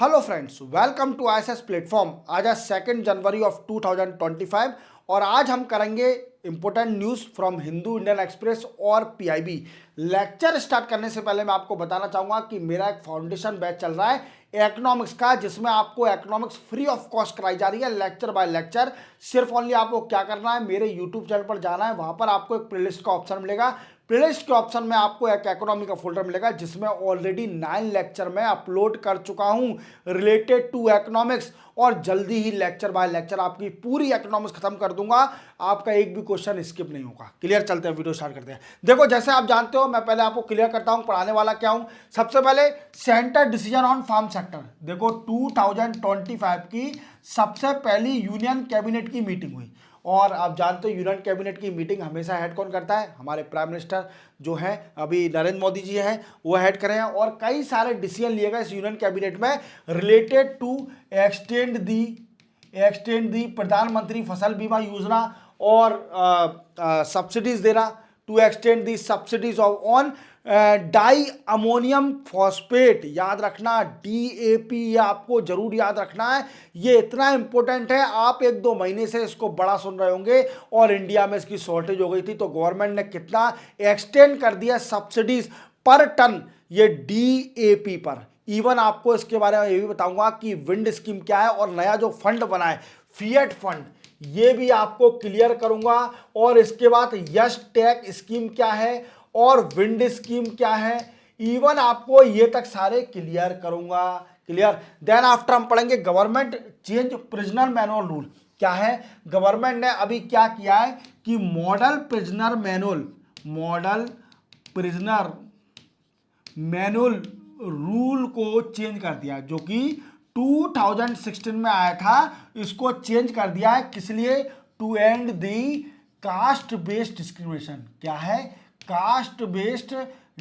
Hello friends, welcome to ISS platform. आज है 2 January of 2025 और आज हम करेंगे important news from Hindu Indian express और पीआईबी। लेक्चर स्टार्ट करने से पहले मैं आपको बताना चाहूँगा कि मेरा एक फाउंडेशन बैच चल रहा है इकोनॉमिक्स का, जिसमें आपको इकोनॉमिक्स फ्री ऑफ कॉस्ट कराई जा रही है लेक्चर बाय लेक्चर। सिर्फ ओनली आपको क्या करना है, मेरे यूट्यूब चैनल पर जाना है, वहाँ पर आपको एक प्लेलिस्ट का ऑप्शन मिलेगा। प्लेलिस्ट के ऑप्शन में आपको एक इकोनॉमी का फोल्डर मिलेगा जिसमें ऑलरेडी 9 लेक्चर मैं अपलोड कर चुका हूं रिलेटेड टू इकोनॉमिक्स, और जल्दी ही लेक्चर बाय लेक्चर आपकी पूरी इकोनॉमिक्स खत्म कर दूंगा। आपका एक भी क्वेश्चन स्किप नहीं होगा। क्लियर, चलते हैं वीडियो स्टार्ट करते हैं। देखो, जैसे आप जानते हो, मैं पहले आपको क्लियर करता हूं पढ़ाने वाला क्या हूं। सबसे पहले centre decision on farm sector. देखो 2025 की सबसे पहली यूनियन कैबिनेट की मीटिंग हुई, और आप जानते हो यूनियन कैबिनेट की मीटिंग हमेशा हेड कौन करता है? हमारे प्राइम मिनिस्टर जो है अभी नरेंद्र मोदी जी हैं, वो हेड कर रहे हैं। और कई सारे डिसीजन लिए गए इस यूनियन कैबिनेट में related to extend the Pradhan Mantri Fasal Bima Yojana और सब्सिडीज देना, to extend the subsidies on di ammonium phosphate. याद रखना, डीएपी, आपको जरूर याद रखना है, ये इतना इंपॉर्टेंट है। आप 1-2 महीने से इसको बड़ा सुन रहे होंगे और इंडिया में इसकी शॉर्टेज हो गई थी, तो गवर्नमेंट ने कितना एक्सटेंड कर दिया सब्सिडीज पर टन ये डीएपी पर। इवन आपको इसके बारे में ये भी बताऊंगा कि विंड स्कीम क्या है, और नया जो फंड बना है फिएट फंड, ये भी आपको क्लियर करूंगा। और इसके बाद यस टैग स्कीम क्या है और विंड स्कीम क्या है, इवन आपको ये तक सारे क्लियर करूंगा। क्लियर। देन आफ्टर हम पढ़ेंगे government change prisoner manual rule. क्या है? गवर्नमेंट ने अभी क्या किया है कि मॉडल प्रिजनर मैनुअल रूल को चेंज कर दिया, जो कि 2016 में आया था। इसको चेंज कर दिया है, किस लिए? To end the caste based discrimination. क्या है? कास्ट बेस्ड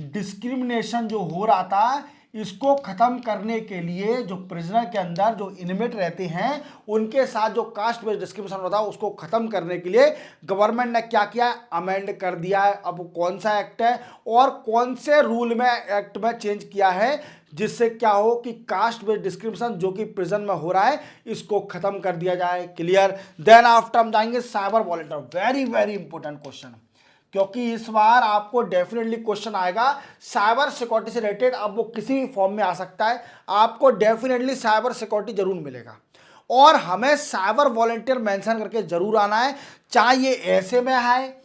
डिस्क्रिमिनेशन जो हो रहा था, इसको खत्म करने के लिए जो प्रिजनर के अंदर जो इनमेट रहते हैं उनके साथ जो कास्ट बेस्ड डिस्क्रिमिनेशन होता है, उसको खत्म करने के लिए गवर्नमेंट ने क्या किया? अमेंड कर दिया है। अब कौन सा एक्ट है और कौन से रूल में एक्ट में चेंज किया है, जिससे क्या हो कि कास्ट बेस्ड डिस्क्रिमिनेशन जो कि प्रिजन में हो रहा है, इसको खत्म कर दिया जाए। क्लियर। देन आफ्टर हम जाएंगे cyber volunteer. Very very important question, क्योंकि इस बार आपको डेफिनेटली क्वेश्चन आएगा साइबर सिक्योरिटी से रिलेटेड। अब वो किसी भी फॉर्म में आ सकता है, आपको डेफिनेटली साइबर सिक्योरिटी जरूर मिलेगा, और हमें साइबर वॉलेंटियर मेंशन करके जरूर आना है। चाहे ये ऐसे में है,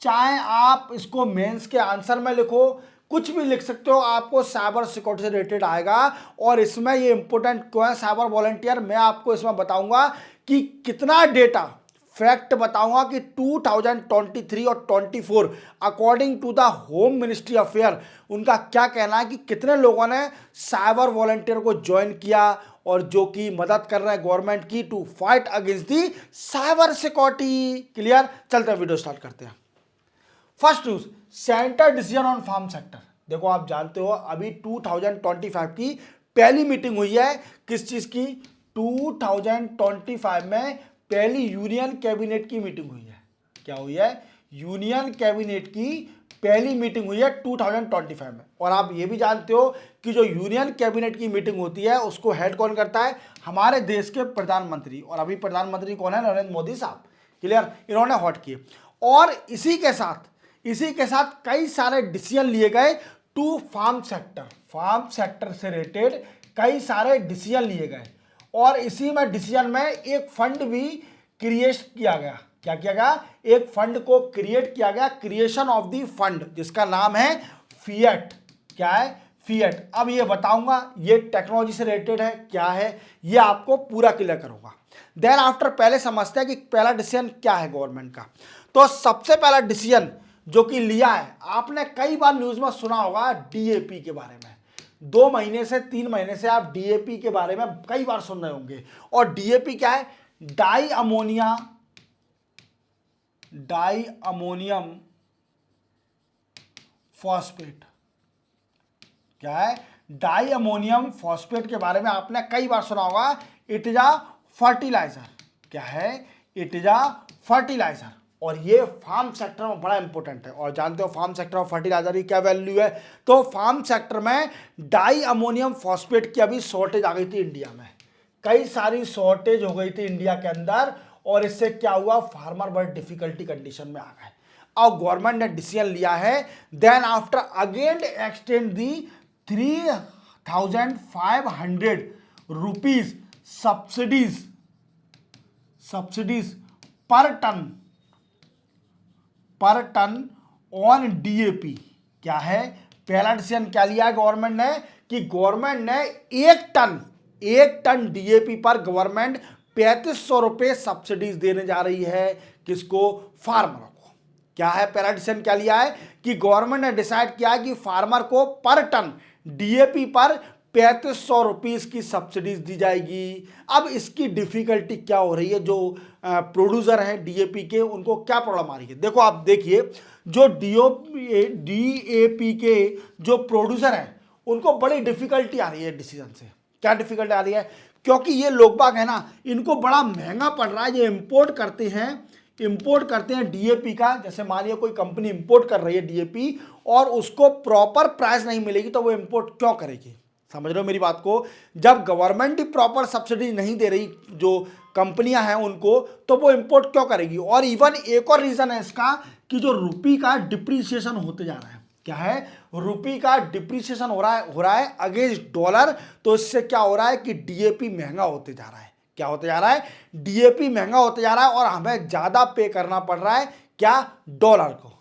चाहे आप इसको मेंस के आंसर में लिखो, कुछ भी लिख सकते हो, आपको साइबर सिक्योरिटी से रिलेटेड आएगा। और इसमें ये इंपॉर्टेंट क्यों है साइबर वॉलेंटियर, मैं आपको इसमें बताऊंगा कि कितना डेटा, फैक्ट बताऊंगा कि 2023 और 24 according to the home ministry affair, उनका क्या कहना है कि कितने लोगों ने साइबर वॉलंटियर को ज्वाइन किया और जो कि मदद कर रहे हैं गवर्नमेंट की to fight against the cyber security. Clear. चलते हैं, वीडियो स्टार्ट करते हैं। First news, centre decision on farm sector. देखो, आप जानते हो अभी 2025 की पहली मीटिंग हुई है, किस चीज की? 2025 में पहली यूनियन कैबिनेट की मीटिंग हुई है। क्या हुई है? यूनियन कैबिनेट की पहली मीटिंग हुई है 2025 में। और आप ये भी जानते हो कि जो यूनियन कैबिनेट की मीटिंग होती है उसको हेड कौन करता है? हमारे देश के प्रधानमंत्री। और अभी प्रधानमंत्री कौन है? नरेंद्र मोदी साहब। क्लियर। इन्होंने हॉट किए, और इसी के साथ कई सारे डिसीजन लिए गए टू फार्म सेक्टर से रिलेटेड कई सारे डिसीजन लिए गए। और इसी में डिसीजन में एक फंड भी क्रिएट किया गया। क्या किया गया? एक फंड को क्रिएट किया गया, क्रिएशन ऑफ द फंड, जिसका नाम है फिएट। क्या है? फिएट। अब ये बताऊंगा, ये टेक्नोलॉजी से रिलेटेड है, क्या है ये आपको पूरा क्लियर करूंगा। देन आफ्टर पहले समझते हैं कि पहला डिसीजन क्या है गवर्नमेंट का। तो सबसे पहला डिसीजन जो कि लिया है, आपने कई बार न्यूज में सुना होगा डीएपी के बारे में। 2 महीने से 3 महीने से आप डीएपी के बारे में कई बार सुन रहे होंगे। और डीएपी क्या है? Die ammonium phosphate. क्या है? डाई अमोनियम फॉस्फेट के बारे में आपने कई बार सुना होगा। It is a fertiliser. क्या है? It is a fertiliser. और ये फार्म सेक्टर में बड़ा इंपॉर्टेंट है। और जानते हो फार्म सेक्टर में फर्टिलाइजर की क्या वैल्यू है? तो फार्म सेक्टर में डाई अमोनियम फॉस्फेट की अभी शॉर्टेज आ गई थी इंडिया में, कई सारी शॉर्टेज हो गई थी इंडिया के अंदर, और इससे क्या हुआ, फार्मर बड़ी डिफिकल्टी कंडीशन में आ गए। अब गवर्नमेंट ने डिसीजन लिया है, देन आफ्टर अगेन एक्सटेंड दी 3,500 रुपीज सब्सिडीज पर टन ऑन डीएपी। क्या है, पहला डिसीजन क्या लिया है गवर्नमेंट ने, कि गवर्नमेंट ने एक टन डीएपी पर गवर्नमेंट 3500 रुपये सब्सिडीज देने जा रही है, किसको, फार्मरों को। क्या है, पहला डिसीजन क्या लिया है कि गवर्नमेंट ने डिसाइड किया कि फार्मर को पर टन डीएपी पर 3500 रुपीज की सब्सिडीज दी जाएगी। अब इसकी डिफिकल्टी क्या हो रही है, जो प्रोड्यूसर हैं डीएपी के, उनको क्या प्रॉब्लम आ रही है? देखो आप देखिए, जो डीएपी के जो प्रोड्यूसर हैं उनको बड़ी डिफिकल्टी आ रही है डिसीजन से। क्या डिफिकल्टी आ रही है? क्योंकि ये लोग बाग है ना, इनको बड़ा महंगा पड़ रहा है। ये इंपोर्ट करते हैं डीएपी का। जैसे मानिए कोई कंपनी इंपोर्ट कर रही है डीएपी और उसको प्रॉपर प्राइस नहीं मिलेगी, तो वो इंपोर्ट क्यों करेगी? समझ रहे हो मेरी बात को? जब गवर्नमेंट ही प्रॉपर सब्सिडी नहीं दे रही जो कंपनियां हैं उनको, तो वो इंपोर्ट क्यों करेगी? और इवन एक और रीजन है इसका, कि जो रुपी का डिप्रिसिएशन होते जा रहा है। क्या है, रुपी का डिप्रिसिएशन हो रहा है अगेंस्ट डॉलर। तो इससे क्या हो रहा है कि डीएपी महंगा होते जा रहा है। क्या होते जा रहा है, डीएपी महंगा होते जा रहा है, और हमें ज्यादा पे करना पड़ रहा है, क्या, डॉलर को।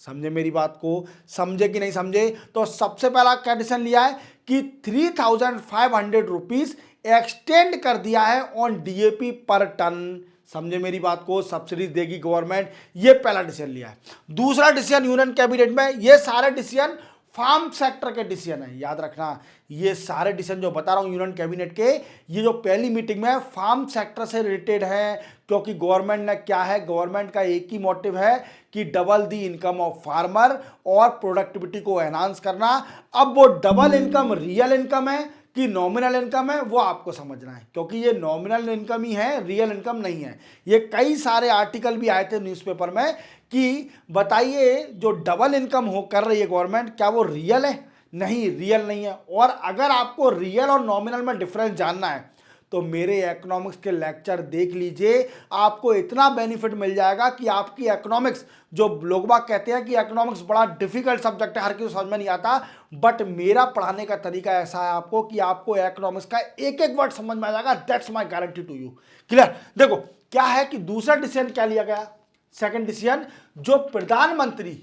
समझे मेरी बात को? समझे कि नहीं समझे? तो सबसे पहला क्या डिसीजन लिया है कि 3,500 रुपीज एक्सटेंड कर दिया है ऑन डीएपी पर टन। समझे मेरी बात को? सब्सिडीज देगी गवर्नमेंट, ये पहला डिसीजन लिया है। दूसरा डिसीजन यूनियन कैबिनेट में, ये सारे डिसीजन फार्म सेक्टर के डिसीजन है, याद रखना। ये सारे डिसीजन जो बता रहा हूं यूनियन कैबिनेट के, ये जो पहली मीटिंग में फार्म सेक्टर से रिलेटेड है। क्योंकि गवर्नमेंट ने क्या है, गवर्नमेंट का एक ही मोटिव है कि double the income of farmer और प्रोडक्टिविटी को एनहांस करना। अब वो डबल इनकम रियल इनकम है कि नॉमिनल इनकम है, वो आपको समझना है, क्योंकि ये नॉमिनल इनकम ही है, रियल इनकम नहीं है। ये कई सारे आर्टिकल भी आए थे न्यूज़पेपर में कि बताइए जो डबल इनकम हो कर रही है गवर्नमेंट, क्या वो रियल है? नहीं, रियल नहीं है। और अगर आपको रियल और नॉमिनल में डिफरेंस जानना है तो मेरे इकोनॉमिक्स के लेक्चर देख लीजिए, आपको इतना बेनिफिट मिल जाएगा कि आपकी इकोनॉमिक्स, जो लोग बाग कहते हैं कि इकोनॉमिक्स बड़ा डिफिकल्ट सब्जेक्ट है, हर किसी समझ में नहीं आता, बट मेरा पढ़ाने का तरीका ऐसा है आपको कि आपको इकोनॉमिक्स का एक एक वर्ड समझ में आ जाएगा। That's my guarantee to you. Clear? देखो क्या है कि दूसरा डिसीजन क्या लिया गया, सेकंड डिसीजन, जो प्रधानमंत्री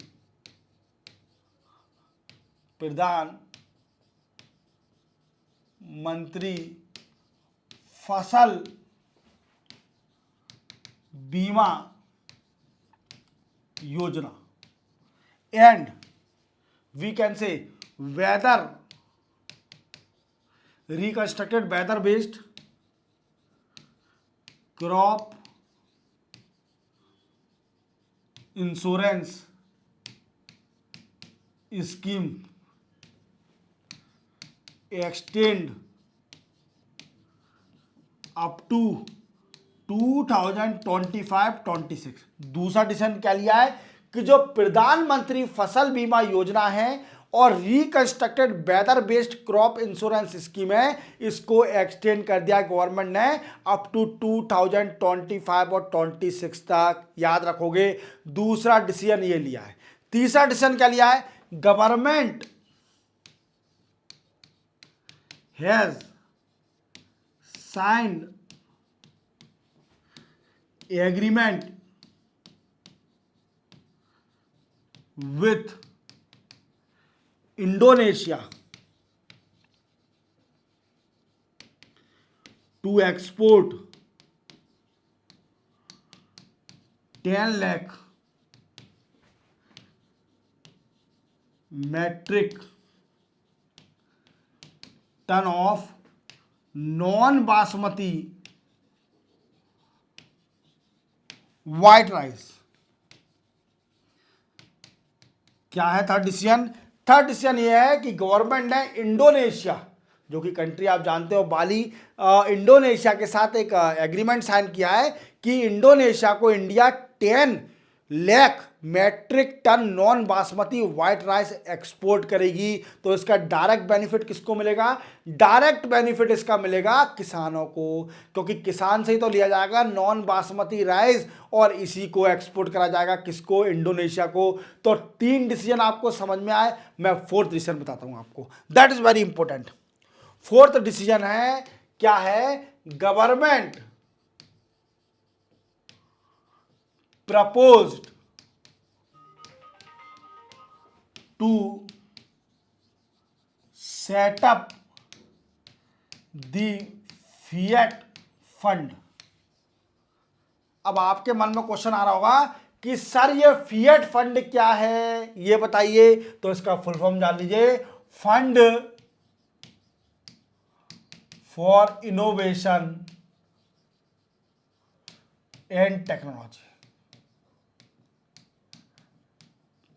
Fasal Bima Yojana, and we can say weather reconstructed weather based crop insurance scheme extend up to 2025-26। दूसरा डिसीजन क्या लिया है कि जो प्रधानमंत्री फसल बीमा योजना है और reconstructed weather based crop insurance scheme है, इसको एक्सटेंड कर दिया गवर्नमेंट ने अप टू 2025 और 26 तक। याद रखोगे, दूसरा डिसीजन ये लिया है। तीसरा डिसीजन क्या लिया है, government has signed agreement with Indonesia to export 10 lakh metric ton of non basmati white rice. क्या है थर्ड डिसीजन? थर्ड डिसीजन यह है कि गवर्नमेंट ने इंडोनेशिया, जो कि कंट्री आप जानते हो बाली, इंडोनेशिया के साथ एक एग्रीमेंट साइन किया है कि इंडोनेशिया को India 10 lakh metric tonne non basmati white rice export करेगी। तो इसका डायरेक्ट बेनिफिट किसको मिलेगा? डायरेक्ट बेनिफिट इसका मिलेगा किसानों को, क्योंकि किसान से ही तो लिया जाएगा नॉन बासमती राइस और इसी को एक्सपोर्ट करा जाएगा किसको? इंडोनेशिया को। तो 3 डिसीजन आपको समझ में आए। मैं 4th डिसीजन बताता हूं आपको, that is very important. 4th decision है, क्या है? Government proposed to set up the fiat fund। अब आपके मन में क्वेश्चन आ रहा होगा कि सर ये फिएट फंड क्या है, ये बताइए। तो इसका फुल फॉर्म जान लीजिए, fund for innovation and technology.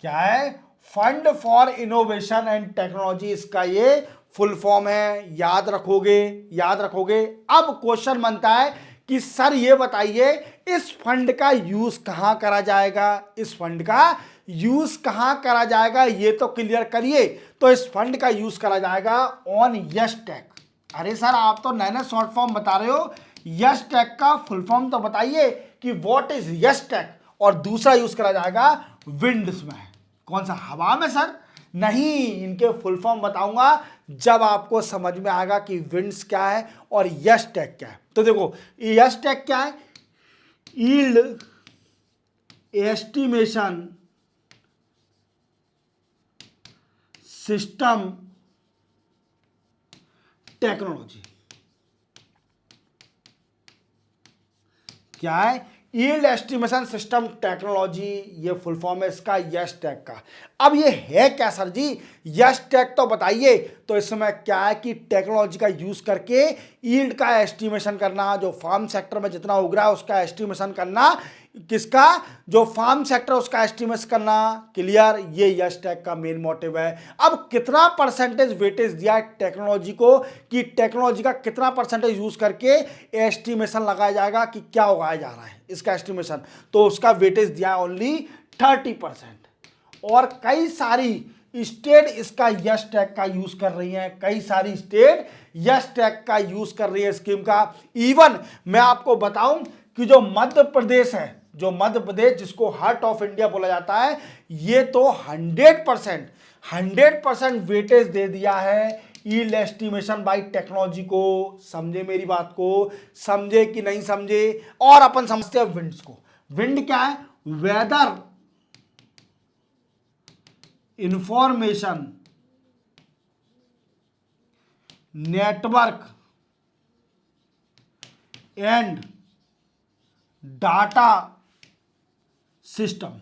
क्या है? Fund for innovation and technology, इसका ये फुल फॉर्म है। याद रखोगे, याद रखोगे। अब क्वेश्चन बनता है कि सर ये बताइए इस फंड का यूज कहां करा जाएगा? इस फंड का यूज कहां करा जाएगा ये तो क्लियर करिए। तो इस फंड का यूज करा जाएगा ऑन यस टेक। अरे सर आप तो नए नए शॉर्ट फॉर्म बता रहे हो, यस टेक का फुल फॉर्म तो बताइए कि व्हाट इज यस टेक। और दूसरा यूज करा जाएगा विंड्स में। कौन सा? हवा में सर? नहीं, इनके फुल फॉर्म बताऊंगा जब आपको समझ में आएगा कि विंड्स क्या है और यस टेक क्या है। तो देखो यस टेक क्या है? Yield estimation system technology. क्या है? यील्ड एस्टिमेशन सिस्टम टेक्नोलॉजी, ये फुल फॉर्म है इसका यस टेक का। अब ये है क्या सर जी? यस टेक तो बताइए। तो इसमें क्या है कि टेक्नोलॉजी का यूज करके यील्ड का एस्टिमेशन करना, जो फार्म सेक्टर में जितना उग रहा है उसका एस्टिमेशन करना। किसका? जो फार्म सेक्टर उसका एस्टिमेट करना। क्लियर? ये यस टेक का मेन मोटिव है। अब कितना परसेंटेज वेटेज दिया है टेक्नोलॉजी को, कि टेक्नोलॉजी का कितना परसेंटेज यूज करके एस्टिमेशन लगाया जाएगा कि क्या उगाया जा रहा है इसका एस्टिमेशन। तो उसका वेटेज दिया है ओनली 30%। और कई सारी स्टेट इसका यस टैग का यूज कर रही हैं, कई सारी स्टेट यस टैग का यूज कर रही है स्कीम का। इवन मैं आपको बताऊं कि जो मध्य प्रदेश है, जो मध्य प्रदेश जिसको हार्ट ऑफ इंडिया बोला जाता है, ये तो 100% वेटेज दे दिया है यील्ड एस्टिमेशन बाय टेक्नोलॉजी को। समझे मेरी बात को? समझे कि नहीं समझे? और अपन समझते हैं विंड्स को। विंड क्या है? Weather information network and data system.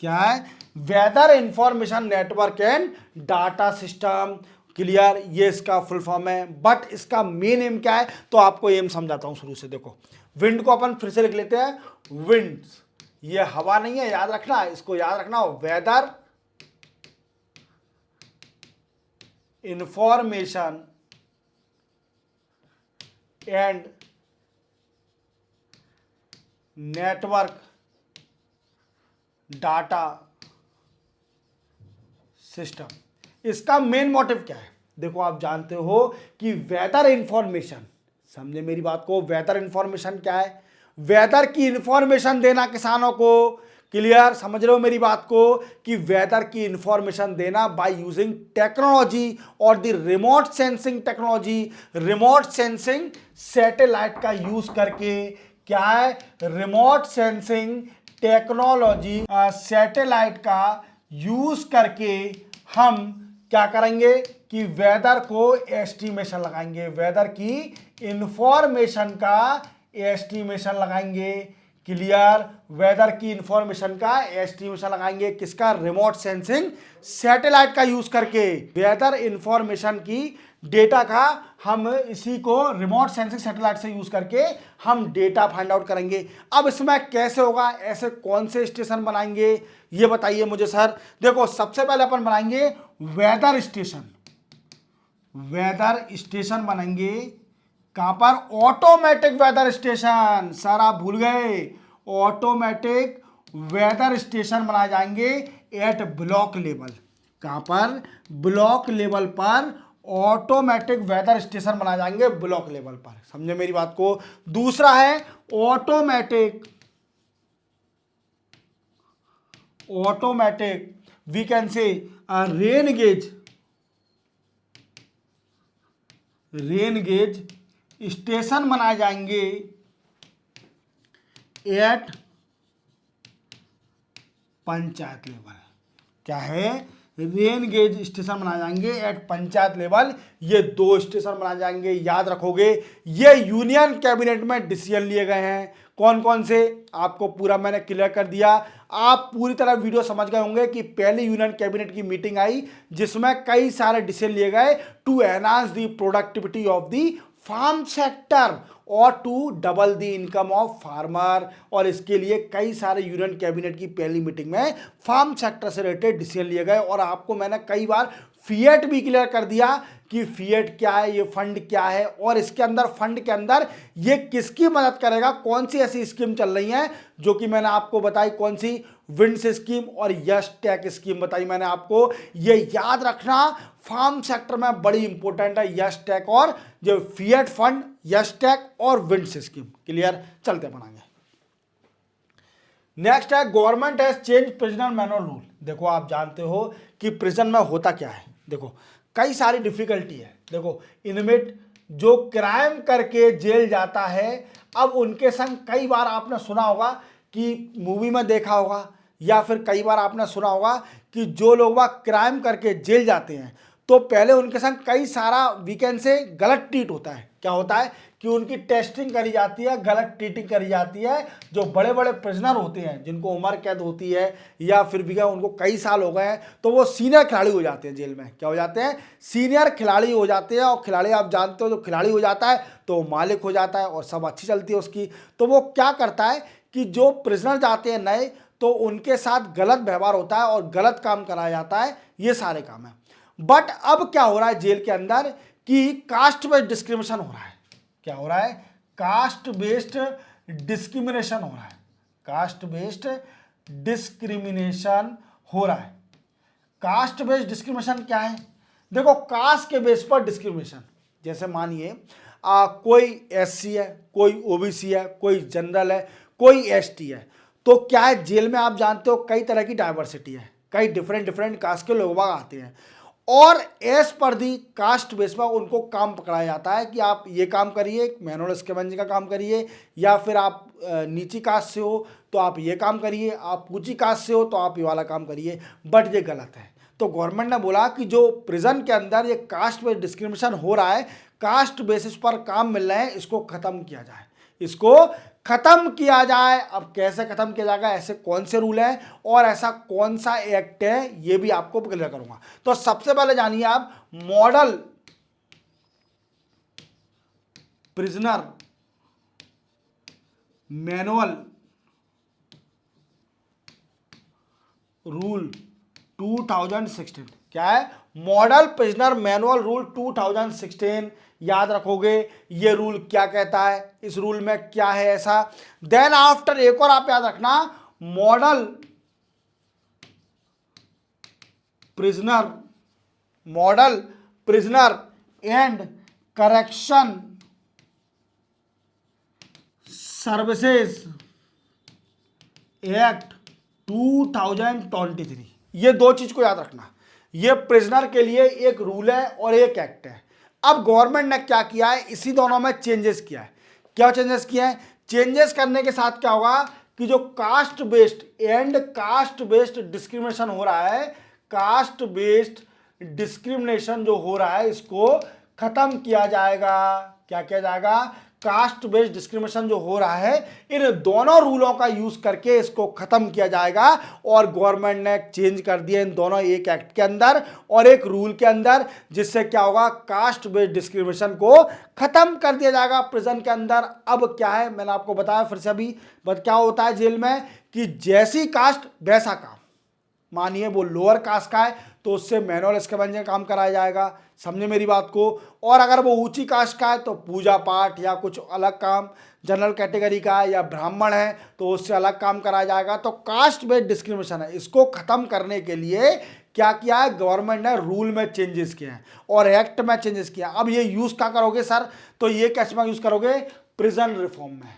क्या है? Weather information network and data system. Clear? ये इसका फुल फॉर्म है। बट इसका मेन एम क्या है? तो आपको एम समझाता हूं शुरू से। देखो विंड को अपन फिर से लिख लेते हैं। विंड्स, ये हवा नहीं है, याद रखना, इसको याद रखना। Weather information and network data system. इसका मेन मोटिव क्या है? देखो आप जानते हो कि वेदर इंफॉर्मेशन, समझे मेरी बात को? वेदर इंफॉर्मेशन क्या है? वेदर की इंफॉर्मेशन देना किसानों को। क्लियर? समझ रहे हो मेरी बात को? कि वेदर की इंफॉर्मेशन देना बाय यूजिंग टेक्नोलॉजी और the remote sensing technology. Remote sensing satellite का यूज करके। क्या है? रिमोट सेंसिंग टेक्नोलॉजी सैटेलाइट का यूज करके हम क्या करेंगे कि वेदर को एस्टिमेशन लगाएंगे, वेदर की इंफॉर्मेशन का एस्टिमेशन लगाएंगे। क्लियर? वेदर की इंफॉर्मेशन का एस्टिमेशन लगाएंगे किसका? रिमोट सेंसिंग सैटेलाइट का यूज करके। वेदर इंफॉर्मेशन की डेटा का हम इसी को रिमोट सेंसिंग सैटेलाइट से यूज करके हम डेटा फाइंड आउट करेंगे। अब इसमें कैसे होगा? ऐसे कौन से स्टेशन बनाएंगे ये बताइए मुझे सर। देखो सबसे पहले अपन बनाएंगे वेदर स्टेशन। वेदर स्टेशन बनाएंगे कहां पर? Automatic weather station. सर आप भूल गए, ऑटोमेटिक वेदर स्टेशन बनाए जाएंगे एट ब्लॉक लेवल। कहां पर? ब्लॉक लेवल पर ऑटोमेटिक वेदर स्टेशन बनाए जाएंगे ब्लॉक लेवल पर। समझे मेरी बात को? दूसरा है automatic we can say rain gauge station बनाए जाएंगे एट पंचायत लेवल। क्या है? रेन गेज स्टेशन बनाए जाएंगे एट पंचायत लेवल। ये दो स्टेशन बनाए जाएंगे, याद रखोगे। ये यूनियन कैबिनेट में डिसीजन लिए गए हैं। कौन कौन से? आपको पूरा मैंने क्लियर कर दिया। आप पूरी तरह वीडियो समझ गए होंगे कि पहली यूनियन कैबिनेट की मीटिंग आई जिसमें कई सारे डिसीजन लिए गए to enhance the productivity of the farm sector और to double the income of farmer. और इसके लिए कई सारे यूनियन कैबिनेट की पहली मीटिंग में फार्म सेक्टर से रिलेटेड डिसीजन लिए गए। और आपको मैंने कई बार फिएट भी क्लियर कर दिया कि फिएट क्या है, ये फंड क्या है, और इसके अंदर फंड के अंदर ये किसकी मदद करेगा। कौन सी ऐसी स्कीम चल रही है जो कि मैंने आपको बताई, कौन सी? विंड्स स्कीम और यस टैक स्कीम बताई मैंने आपको। ये याद रखना, फार्म सेक्टर में बड़ी इंपॉर्टेंट है यस टैक और जो फिएट फंड, यस टैक और विंड्स स्कीम। क्लियर? चलते बनाएंगे। नेक्स्ट है government has change prisoner manual rule. देखो आप जानते हो कि प्रिजन में होता क्या है। देखो कई सारी डिफिकल्टी है। देखो इनमेट जो क्राइम करके जेल जाता है, अब उनके संग कई बार आपने सुना होगा कि मूवी में देखा होगा या फिर कई बार आपने सुना होगा कि जो लोग वह क्राइम करके जेल जाते हैं तो पहले उनके संग कई सारा वीकेंड से गलत ट्रीट होता है। क्या होता है कि उनकी टेस्टिंग करी जाती है, गलत ट्रीटिंग करी जाती है। जो बड़े बड़े प्रिजनर होते हैं जिनको उम्र कैद होती है या फिर भी उनको कई साल हो गए हैं तो वो सीनियर खिलाड़ी हो जाते हैं जेल में। क्या हो जाते हैं? सीनियर खिलाड़ी हो जाते हैं। और खिलाड़ी आप जानते हो, जो खिलाड़ी हो जाता है तो मालिक हो जाता है और सब अच्छी चलती है उसकी। तो वो क्या करता है कि जो प्रिजनर जाते हैं नए तो उनके साथ गलत व्यवहार होता है और गलत काम कराया जाता है। ये सारे काम है। बट अब क्या हो रहा है जेल के अंदर कि कास्ट बेस्ड डिस्क्रिमिनेशन हो रहा है। क्या हो रहा है? कास्ट बेस्ड डिस्क्रिमिनेशन हो रहा है। कास्ट बेस्ड डिस्क्रिमिनेशन हो रहा है। कास्ट बेस्ड डिस्क्रिमिनेशन क्या है? देखो कास्ट के बेस पर डिस्क्रिमिनेशन, जैसे मानिए कोई एससी है, कोई ओबीसी है, कोई जनरल है, कोई एसटी है, तो क्या है जेल में आप जानते हो कई तरह की डाइवर्सिटी है, कई डिफरेंट कास्ट के लोग आते हैं और एज पर दी कास्ट बेस पर उनको काम पकड़ाया जाता है कि आप ये काम करिए, मैनुअल स्कैवेंजिंग का काम करिए, या फिर आप नीची कास्ट से हो तो आप ये काम करिए, आप ऊंची कास्ट से हो तो आप ये वाला काम करिए। बट ये गलत है। तो गवर्नमेंट ने बोला कि जो प्रिजन के अंदर ये कास्ट बेस्ड डिस्क्रिमिनेशन हो रहा है, कास्ट बेसिस पर काम मिल रहे हैं, इसको खत्म किया जाए। इसको खत्म किया जाए। अब कैसे खत्म किया जाएगा, ऐसे कौन से रूल हैं और ऐसा कौन सा एक्ट है, ये भी आपको क्लियर करूंगा। तो सबसे पहले जानिए आप मॉडल प्रिजनर मैनुअल रूल 2016। क्या है? Model prisoner manual rule 2016। याद रखोगे ये रूल क्या कहता है, इस रूल में क्या है ऐसा। देन आफ्टर एक और आप याद रखना, model prisoner and correction services act 2023। ये दो चीज को याद रखना। ये प्रिजनर के लिए एक रूल है और एक एक्ट है। अब गवर्नमेंट ने क्या किया है, इसी दोनों में चेंजेस किया है। क्या चेंजेस किया है? चेंजेस करने के साथ क्या होगा कि जो कास्ट बेस्ड डिस्क्रिमिनेशन हो रहा है, कास्ट बेस्ड डिस्क्रिमिनेशन जो हो रहा है इसको खत्म किया जाएगा। क्या किया जाएगा? कास्ट बेस्ड डिस्क्रिमिनेशन जो हो रहा है इन दोनों रूलों का यूज करके इसको खत्म किया जाएगा। और गवर्नमेंट ने चेंज कर दिया इन दोनों, एक एक्ट के अंदर और एक रूल के अंदर, जिससे क्या होगा कास्ट बेस्ड डिस्क्रिमिनेशन को खत्म कर दिया जाएगा प्रिजन के अंदर। अब क्या है, मैंने आपको बताया फिर से अभी, बट क्या होता है जेल में कि जैसी कास्ट वैसा काम, मानिए वो लोअर कास्ट का है तो उससे मैनुअल स्कैवेंजिंग काम कराया जाएगा, समझे मेरी बात को। और अगर वो ऊंची कास्ट का है तो पूजा पाठ या कुछ अलग काम, जनरल कैटेगरी का है या ब्राह्मण है तो उससे अलग काम कराया जाएगा। तो कास्ट बेस्ड डिस्क्रिमिनेशन है, इसको खत्म करने के लिए क्या किया है गवर्नमेंट ने, रूल में चेंजेस किए हैं और एक्ट में चेंजेस किया। अब ये यूज क्या करोगे सर, तो ये कैसे में यूज करोगे, प्रिजन रिफॉर्म में,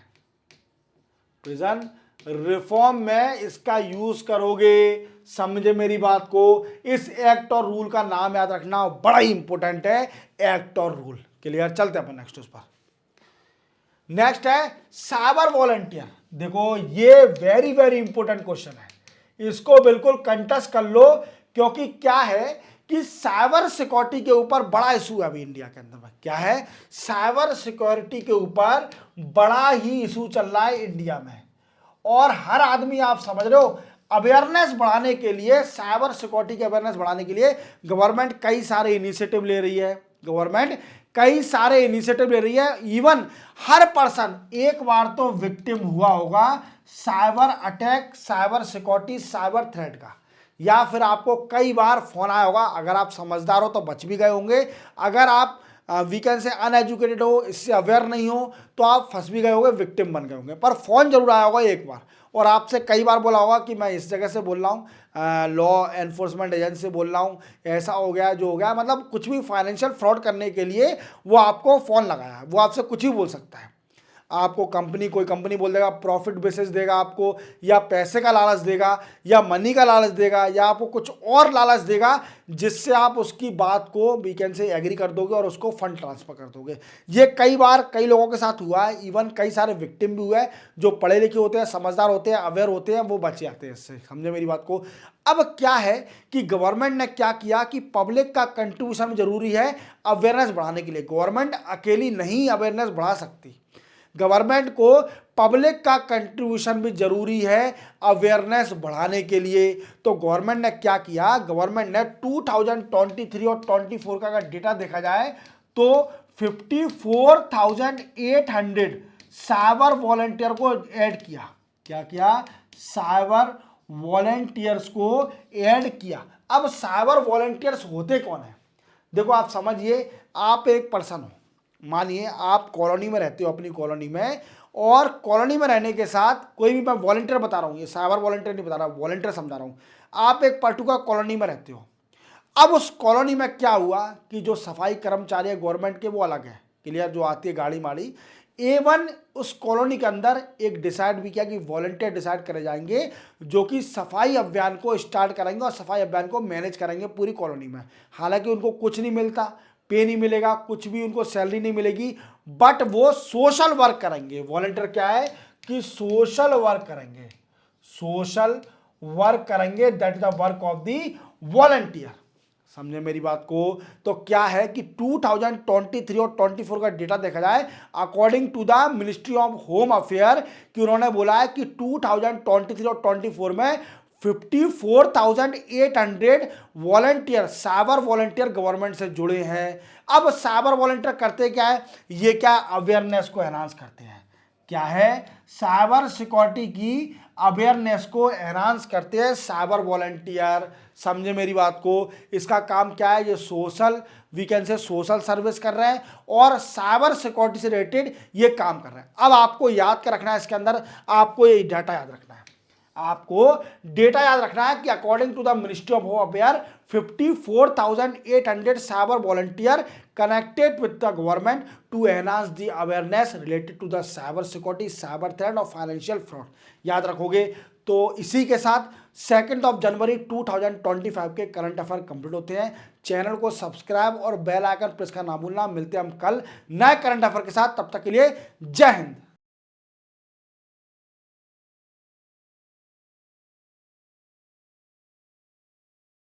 प्रिजन रिफॉर्म में इसका यूज करोगे, समझे मेरी बात को। इस एक्ट और रूल का नाम याद रखना, बड़ा ही इंपॉर्टेंट है, एक्ट और रूल। क्लियर, चलते हैं अपन नेक्स्ट उस पर। नेक्स्ट है साइबर वॉलंटियर। देखो ये वेरी वेरी इंपॉर्टेंट क्वेश्चन है, इसको बिल्कुल कंटेस्ट कर लो, क्योंकि क्या है कि साइबर सिक्योरिटी के ऊपर बड़ा इशू है अभी इंडिया के अंदर में। क्या है, साइबर सिक्योरिटी के ऊपर बड़ा ही इशू चल रहा है इंडिया में, और हर आदमी, आप समझ रहे हो, अवेयरनेस बढ़ाने के लिए, साइबर सिक्योरिटी की अवेयरनेस बढ़ाने के लिए गवर्नमेंट कई सारे इनिशिएटिव ले रही है, गवर्नमेंट कई सारे इनिशिएटिव ले रही है। इवन हर पर्सन एक बार तो विक्टिम हुआ होगा cyber attack, cyber security, cyber threat का, या फिर आपको कई बार फोन आया होगा। अगर आप समझदार हो तो बच भी गए होंगे, अगर आप वीकेंड से अनएजुकेटेड हो, इससे अवेयर नहीं हो, तो आप फंस भी गए होंगे, विक्टिम बन गए होंगे। पर फोन जरूर आया होगा एक बार, और आपसे कई बार बोला होगा कि मैं इस जगह से बोल रहा हूँ, लॉ एनफोर्समेंट एजेंसी से बोल रहा हूँ, ऐसा हो गया जो हो गया, मतलब कुछ भी फाइनेंशियल फ्रॉड करने के लिए वो आपको फ़ोन लगाया, वो आपसे कुछ भी बोल सकता है। आपको कंपनी, कोई कंपनी बोल देगा प्रॉफिट बेसिस देगा आपको, या पैसे का लालच देगा, या मनी का लालच देगा, या आपको कुछ और लालच देगा, जिससे आप उसकी बात को वीकेंड से एग्री कर दोगे और उसको फंड ट्रांसफर कर दोगे। ये कई बार कई लोगों के साथ हुआ है, इवन कई सारे विक्टिम भी हुए हैं। जो पढ़े लिखे होते हैं, समझदार होते हैं, अवेयर होते हैं, वो बच जाते हैं इससे, समझे मेरी बात को। अब क्या है कि गवर्नमेंट ने क्या किया कि पब्लिक का कंट्रीब्यूशन जरूरी है अवेयरनेस बढ़ाने के लिए। गवर्नमेंट अकेली नहीं अवेयरनेस बढ़ा सकती, गवर्नमेंट को पब्लिक का कंट्रीब्यूशन भी जरूरी है अवेयरनेस बढ़ाने के लिए। तो गवर्नमेंट ने क्या किया, गवर्नमेंट ने 2023 और 24 का अगर डेटा देखा जाए तो 54,800 साइबर वॉलंटियर को ऐड किया। क्या किया, साइबर वॉलंटियर्स को ऐड किया। अब साइबर वॉलंटियर्स होते कौन है, देखो आप समझिए, आप एक पर्सन हो, मानिए आप कॉलोनी में रहते हो, अपनी कॉलोनी में, और कॉलोनी में रहने के साथ कोई भी, मैं वॉलंटियर बता रहा हूँ, ये साइबर वॉलंटियर नहीं बता रहा, वॉलंटियर समझा रहा हूँ। आप एक पर्टिकुलर कॉलोनी में रहते हो। अब उस कॉलोनी में क्या हुआ कि जो सफाई कर्मचारी है गवर्नमेंट के, वो अलग है, क्लियर, जो आती है गाड़ी माड़ी। एवन उस कॉलोनी के अंदर एक डिसाइड भी किया कि वॉलंटियर डिसाइड करे जाएंगे जो कि सफाई अभियान को स्टार्ट करेंगे और सफाई अभियान को मैनेज करेंगे पूरी कॉलोनी में। हालांकि उनको कुछ नहीं मिलता, पे नहीं मिलेगा, कुछ भी उनको सैलरी नहीं मिलेगी, बट वो सोशल वर्क करेंगे। वॉलंटियर क्या है कि सोशल वर्क करेंगे, सोशल वर्क करेंगे, that is the work of the volunteer, समझे मेरी बात को। तो क्या है कि 2023 और 24 का डेटा देखा जाए, according to the ministry of home affair, कि उन्होंने बोला है कि 2023 और 24 में 54,800 वॉलंटियर, साइबर वॉलंटियर गवर्नमेंट से जुड़े हैं। अब साइबर वॉलंटियर करते क्या है, ये क्या अवेयरनेस को एनहांस करते हैं, क्या है, साइबर सिक्योरिटी की अवेयरनेस को एनहांस करते हैं साइबर वॉलंटियर, समझे मेरी बात को। इसका काम क्या है, ये social, we can say social service कर रहे हैं और साइबर सिक्योरिटी से रिलेटेड ये काम कर रहे हैं। अब आपको याद कर रखना है, इसके अंदर आपको ये डाटा याद रखना है, आपको डेटा याद रखना है कि according to the ministry of home affair 54,800 cyber volunteer connected with the government to enhance the awareness related to the cyber security, cyber threat और फाइनेंशियल फ्रॉड। याद रखोगे तो इसी के साथ 2 जनवरी 2025 के करंट अफेयर कंप्लीट होते हैं। चैनल को सब्सक्राइब और बेल आइकन प्रेस करना ना भूलना। मिलते हैं हम कल नए करंट अफेयर के साथ, तब तक के लिए जय हिंद।